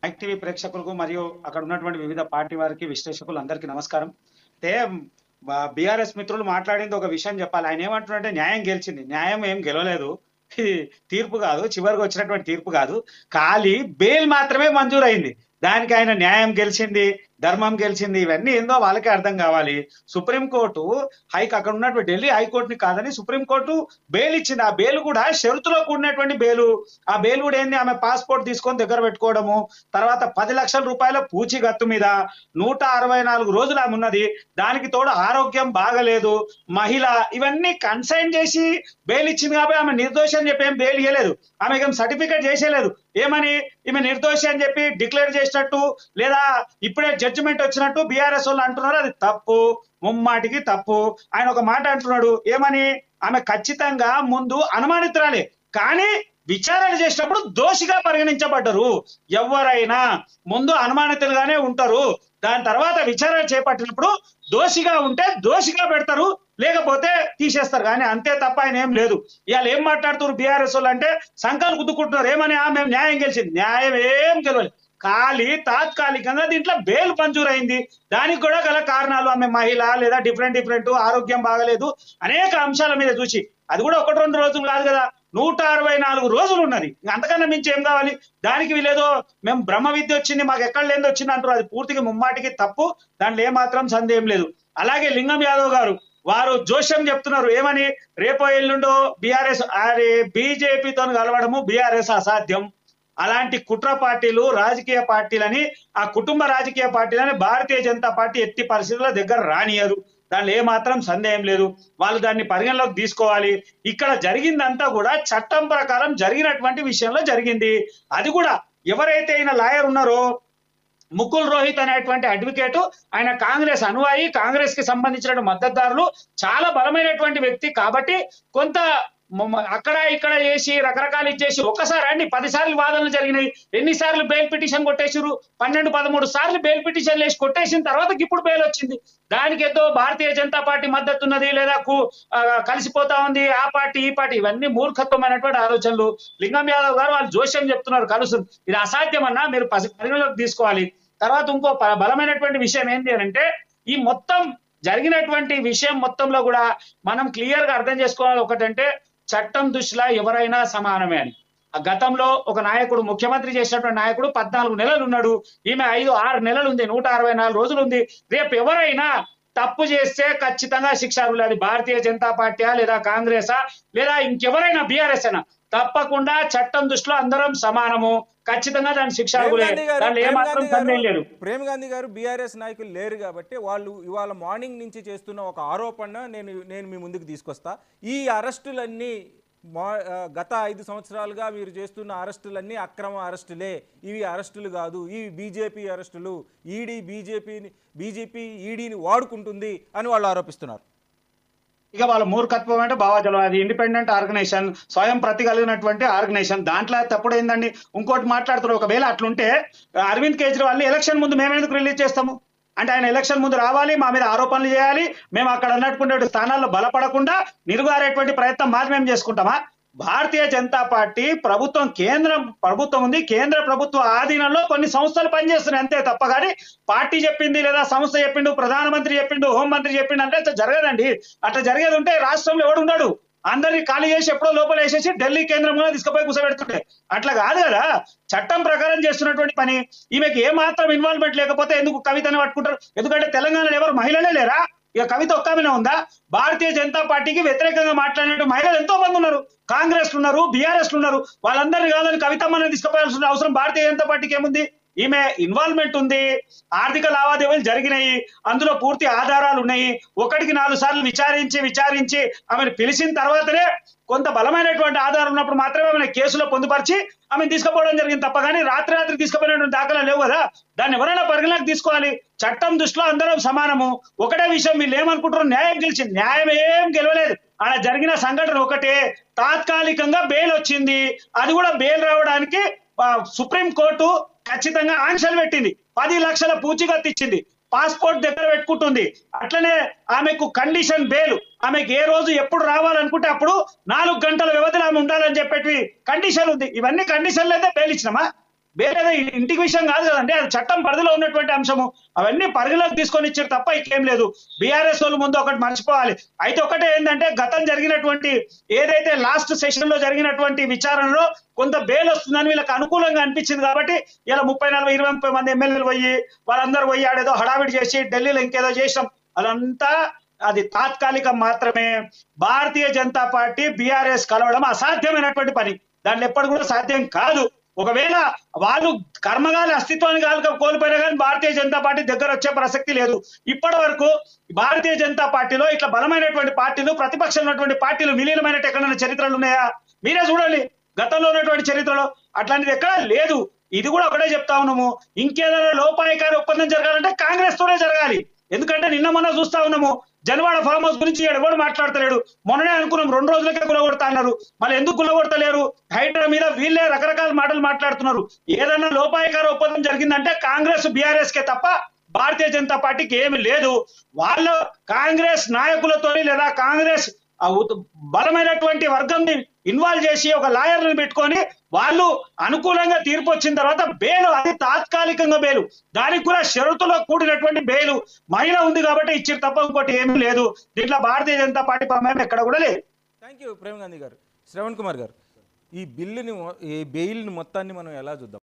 Active ప్రేక్షకులకు మరియు అక్కడ ఉన్నటువంటి వివిధ పార్టీ వారికి విశ్లేషకులు అందరికీ నమస్కారం. అంటే బీఆర్ఎస్ మిత్రులు మాట్లాడింది ఒక విషయం చెప్పాలి. ఆయన ఏమంటున్నారంటే న్యాయం గెలిచింది. న్యాయం ఏం గెలవలేదు. ఇది తీర్పు కాదు, చివరికి వచ్చినటువంటి తీర్పు కాదు. ఖాళీ బెయిల్ మాత్రమే మంజూరైంది. దానికి ఆయన న్యాయం గెలిచింది, ధర్మం గెలిచింది, ఇవన్నీ ఏందో వాళ్ళకే అర్థం కావాలి. సుప్రీంకోర్టు అక్కడ ఉన్నటువంటి ఢిల్లీ హైకోర్టుని కాదని సుప్రీంకోర్టు బెయిల్ ఇచ్చింది. ఆ బెయిల్ కూడా షరతులో కూడినటువంటి బెయిల్. ఆ బెయిల్ కూడా ఏంది, ఆమె పాస్పోర్ట్ తీసుకొని దగ్గర పెట్టుకోవడము, తర్వాత 10 లక్షల రూపాయల పూచీకత్తు మీద 164 రోజులు ఆమె ఉన్నది. దానికి తోడు ఆరోగ్యం బాగలేదు, మహిళ, ఇవన్నీ కన్సైన్ చేసి బెయిల్ ఇచ్చింది కాబట్టి ఆమె నిర్దోషి అని చెప్పి ఏం బెయిల్ ఇవ్వలేదు. ఆమెకి ఏం సర్టిఫికేట్ చేసేలేదు. ఏమని ఈమె నిర్దోషి అని చెప్పి డిక్లేర్ చేసినట్టు లేదా ఇప్పుడే జడ్జిమెంట్ వచ్చినట్టు బీఆర్ఎస్ వాళ్ళు అంటున్నారు. అది తప్పు, ముమ్మాటికి తప్పు. ఆయన ఒక మాట అంటున్నాడు, ఏమని, ఆమె ఖచ్చితంగా ముందు అనుమానితురాలే కానీ విచారణ చేసినప్పుడు దోషిగా పరిగణించబడ్డరు. ఎవరైనా ముందు అనుమానితులుగానే ఉంటారు, దాని తర్వాత విచారణ చేపట్టినప్పుడు దోషిగా ఉంటే దోషిగా పెడతారు, లేకపోతే తీసేస్తారు. కానీ అంతే తప్ప ఆయన ఏం లేదు. ఇవాళ ఏం మాట్లాడుతున్నారు బీఆర్ఎస్ వాళ్ళు అంటే సంకలు గుద్దుకుంటున్నారు. ఏమని, మేము న్యాయం గెలిచింది. న్యాయం ఏం గెలవలేదు. ఖాళీ తాత్కాలికంగా దీంట్లో బెయిల్ మంజూరైంది. దానికి కూడా గల కారణాలు ఆమె మహిళ లేదా డిఫరెంట్ ఆరోగ్యం బాగలేదు, అనేక అంశాల మీద చూసి, అది కూడా 1-2 రోజులు కాదు కదా, 164 రోజులు ఉన్నది. అంతకన్నా మించి ఏం కావాలి? దానికి వీళ్ళేదో మేము బ్రహ్మ విద్య వచ్చింది, మాకు ఎక్కడ లేదో వచ్చింది అంటారు. అది పూర్తిగా ముమ్మాటికి తప్పు, దాంట్లో ఏమాత్రం సందేహం లేదు. అలాగే లింగం యాదవ్ గారు వారు జోష్యం చెప్తున్నారు. ఏమని, రేపో ఎల్లుండో బీఆర్ఎస్ బీజేపీతో కలవడము బీఆర్ఎస్ అసాధ్యం. అలాంటి కుట్ర పార్టీలు, రాజకీయ పార్టీలని, ఆ కుటుంబ రాజకీయ పార్టీలని భారతీయ జనతా పార్టీ ఎట్టి పరిస్థితుల్లో దగ్గర రానియరు. దానిలో ఏమాత్రం సందేహం లేదు. వాళ్ళు దాన్ని పరిగణలోకి తీసుకోవాలి. ఇక్కడ జరిగిందంతా కూడా చట్టం ప్రకారం జరిగినటువంటి విషయంలో జరిగింది. అది కూడా ఎవరైతే ఆయన లాయర్ ఉన్నారో ముకుల్ రోహిత్ అనేటువంటి అడ్వకేట్, ఆయన కాంగ్రెస్ అనుయాయి, కాంగ్రెస్ కి సంబంధించిన మద్దతుదారులు, చాలా బలమైనటువంటి వ్యక్తి కాబట్టి కొంత అక్కడ ఇక్కడ చేసి రకరకాలు ఇచ్చేసి ఒకసారి అండి 10 సార్లు వాదనలు జరిగినాయి. ఎన్నిసార్లు బెయిల్ పిటిషన్ కొట్టేసారు? 12-13 సార్లు బెయిల్ పిటిషన్ వేసి కొట్టేసిన తర్వాత ఇప్పుడు బెయిల్ వచ్చింది. దానికి ఏదో భారతీయ జనతా పార్టీ మద్దతు ఉన్నది లేదా కలిసిపోతా ఉంది ఆ పార్టీ ఈ పార్టీ, ఇవన్నీ మూర్ఖత్వమైనటువంటి ఆలోచనలు. లింగం యాదవ్ గారు వాళ్ళు జోష్యం చెప్తున్నారు కలుసు, ఇది అసాధ్యమన్నా మీరు పరిగణలోకి తీసుకోవాలి. తర్వాత ఇంకో బలమైనటువంటి విషయం ఏంటి అంటే, ఈ మొత్తం జరిగినటువంటి విషయం మొత్తంలో కూడా మనం క్లియర్ గా అర్థం చేసుకోవాలి. ఒకటంటే చట్టం దృష్టిలో ఎవరైనా సమానమే అని. ఆ గతంలో ఒక నాయకుడు, ముఖ్యమంత్రి చేసినటువంటి నాయకుడు 14 నెలలు ఉన్నాడు, ఈమె 5-6 నెలలు ఉంది, 164 రోజులు ఉంది. రేపు ఎవరైనా తప్పు చేస్తే ఖచ్చితంగా శిక్ష. అది భారతీయ జనతా పార్టీ లేదా కాంగ్రెసా లేదా ఇంకెవరైనా బీఆర్ఎస్ అయినా తప్పకుండా చట్టం దృష్టిలో అందరం సమానము, ఖచ్చితంగా దాని శిక్ష. ప్రేమ్ గాంధీ గారు బీఆర్ఎస్ నాయకులు లేరు కాబట్టి వాళ్ళు ఇవాళ మార్నింగ్ నుంచి చేస్తున్న ఒక ఆరోపణ నేను మీ ముందుకు తీసుకొస్తా. ఈ అరెస్టులన్నీ గత 5 సంవత్సరాలుగా మీరు చేస్తున్న అరెస్టులన్నీ అక్రమ అరెస్టులే, ఇవి అరెస్టులు కాదు, ఇవి బీజేపీ అరెస్టులు, ఈడీ బీజేపీ ఈడీని వాడుకుంటుంది అని వాళ్ళు ఆరోపిస్తున్నారు. ఇక వాళ్ళ మూర్ఖత్వం అంటే భావజలం. అది ఇండిపెండెంట్ ఆర్గనైజేషన్, స్వయం ప్రతి కలిగినటువంటి ఆర్గనైజేషన్. దాంట్లో తప్పుడు ఏందండి? ఇంకోటి మాట్లాడుతున్నారు. ఒకవేళ అట్లుంటే అరవింద్ కేజ్రీవాల్ ఎలక్షన్ ముందు మేము ఎందుకు రిలీజ్ చేస్తాము అంటే, ఆయన ఎలక్షన్ ముందు రావాలి, మా మీద ఆరోపణలు చేయాలి, మేము అక్కడ అన్నట్టుకునే స్థానాల్లో బలపడకుండా నిరుగారేటువంటి ప్రయత్నం మాది మేము చేసుకుంటామా? భారతీయ జనతా పార్టీ ప్రభుత్వం, కేంద్ర ప్రభుత్వం ఉంది, కేంద్ర ప్రభుత్వ ఆధీనంలో కొన్ని సంస్థలు పనిచేస్తున్నాయి అంతే తప్ప. కానీ పార్టీ చెప్పింది లేదా సంస్థ చెప్పిండు, ప్రధానమంత్రి చెప్పిండు, హోంమంత్రి చెప్పిండు అంటే అట్లా జరగదండి. అట్లా జరిగేది ఉంటే రాష్ట్రంలో ఎవడు ఉన్నాడు? అందరినీ ఖాళీ చేసి ఎప్పుడో లోపల వేసేసి ఢిల్లీ కేంద్రంలో తీసుకుపోయి కూర్చోబెడుతుంటే అట్లా కాదు కదా. చట్టం ప్రకారం చేస్తున్నటువంటి పని. ఈమెకి ఏ మాత్రం ఇన్వాల్వ్మెంట్ లేకపోతే ఎందుకు కవితని పట్టుకుంటారు? ఎందుకంటే తెలంగాణలో ఎవరు మహిళలే లేరా? ఇక కవిత ఒక్కమినే ఉందా? భారతీయ జనతా పార్టీకి వ్యతిరేకంగా మాట్లాడినట్టు మహిళలు ఎంతో మంది ఉన్నారు. కాంగ్రెస్ ఉన్నారు, బీఆర్ఎస్ ఉన్నారు. వాళ్ళందరినీ కాదని కవితమ్మని తీసుకుపోయాల్సిన అవసరం భారతీయ జనతా పార్టీకి ఏముంది? ఈమె ఇన్వాల్వ్మెంట్ ఉంది, ఆర్థిక లావాదేవీలు జరిగినాయి, అందులో పూర్తి ఆధారాలు ఉన్నాయి. 1-4 సార్లు విచారించి ఆమెను పిలిచిన తర్వాతనే కొంత బలమైనటువంటి ఆధారం ఉన్నప్పుడు మాత్రమే ఆమె కేసులో పొందుపరిచి ఆమెను తీసుకుపోవడం జరిగింది తప్ప. కానీ రాత్రి తీసుకుపోయినటువంటి దాఖలా లేవు కదా. దాన్ని ఎవరైనా పరిగణలోకి తీసుకోవాలి. చట్టం దృష్టిలో అందరం సమానము. ఒకటే విషయం, వీళ్ళు ఏమనుకుంటారు, న్యాయం గెలిచింది. న్యాయం ఏం గెలవలేదు. అలా జరిగిన సంఘటన ఒకటే, తాత్కాలికంగా బెయిల్ వచ్చింది. అది కూడా బెయిల్ రావడానికి సుప్రీం కోర్టు ఖచ్చితంగా ఆంక్షలు పెట్టింది. 10 లక్షల పూచీకత్తు ఇచ్చింది, పాస్పోర్ట్ దగ్గర పెట్టుకుంటుంది. అట్లనే ఆమెకు కండిషన్ బెయిల్, ఆమెకు ఏ రోజు ఎప్పుడు రావాలనుకుంటే అప్పుడు 4 గంటల వ్యవధిలో ఆమె ఉండాలని చెప్పేటి కండిషన్ ఉంది. ఇవన్నీ కండిషన్లు అయితే బెయిల్ ఇచ్చినామా? బెయిల్ ఏదో ఇంటికి విషయం కాదు కదండి, అది చట్టం పరిధిలో ఉన్నటువంటి అంశము. అవన్నీ పరిధిలోకి తీసుకొని ఇచ్చారు తప్ప ఇంకేం లేదు. బీఆర్ఎస్ వాళ్ళు ముందు ఒకటి మర్చిపోవాలి. అయితే ఒకటే ఏంటంటే గతం జరిగినటువంటి ఏదైతే లాస్ట్ సెషన్ లో జరిగినటువంటి విచారణలో కొంత బెయిల్ వస్తుందని వీళ్ళకి అనుకూలంగా అనిపించింది కాబట్టి ఇలా 30, 40, 20, 30 మంది ఎమ్మెల్యేలు పోయి వాళ్ళందరూ పోయి ఆడేదో హడావిడి చేసి ఢిల్లీలో ఇంకేదో చేసాం. అదంతా అది తాత్కాలికం మాత్రమే. భారతీయ జనతా పార్టీ బీఆర్ఎస్ కలవడం అసాధ్యమైనటువంటి పని. దాంట్లో ఎప్పటి కూడా సాధ్యం కాదు. ఒకవేళ వాళ్ళు కర్మగాలి అస్తిత్వాన్ని కోల్పోయినా కానీ భారతీయ జనతా పార్టీ దగ్గర వచ్చే ప్రసక్తి లేదు. ఇప్పటి వరకు భారతీయ జనతా పార్టీలో ఇట్లా బలమైనటువంటి పార్టీలు, ప్రతిపక్షంలో ఉన్నటువంటి పార్టీలు విలీనమైనట్టు ఎక్కడైనా చరిత్రలు ఉన్నాయా? మీరే చూడండి గతంలో ఉన్నటువంటి చరిత్రలో అట్లాంటిది ఎక్కడా లేదు. ఇది కూడా ఒకటే చెప్తా ఉన్నాము, ఇంకేదైనా లోపాయికారి ఒప్పందం జరగాలంటే కాంగ్రెస్ తోనే జరగాలి. ఎందుకంటే నిన్న మొన్న చూస్తా ఉన్నాము, జనవాడ ఫామ్ హౌస్ గురించి ఎవరు మాట్లాడతలేడు. మొన్ననే అనుకున్నాం 2 రోజులకే గులగొడతా అన్నారు. మళ్ళీ ఎందుకు గులగొడతలేరు? హైడ్రా మీద వీళ్ళే రకరకాల మాటలు మాట్లాడుతున్నారు. ఏదన్నా లోపాయికార ఒప్పందం జరిగిందంటే కాంగ్రెస్ బీఆర్ఎస్ కే తప్ప భారతీయ జనతా పార్టీకి ఏమి లేదు. వాళ్ళు కాంగ్రెస్ నాయకులతోని లేదా కాంగ్రెస్ బలమైనటువంటి వర్గంని ఇన్వాల్వ్ చేసి ఒక లాయర్ని పెట్టుకొని వాళ్ళు అనుకూలంగా తీర్పు వచ్చిన తర్వాత బెయిల్, అది తాత్కాలికంగా బెయిల్, దానికి కూడా షరతులో కూడినటువంటి బెయిల్ మహిళ ఉంది కాబట్టి ఇచ్చారు తప్ప ఇంకోటి ఏమీ లేదు. దీంట్లో భారతీయ జనతా పార్టీ ప్రమేయం ఎక్కడ కూడా లేదు. థ్యాంక్ యూ ప్రేమ్ గాంధీ గారు. శ్రవణ్ కుమార్ గారు, ఈ బెయిల్ని మొత్తాన్ని మనం ఎలా చూద్దాం?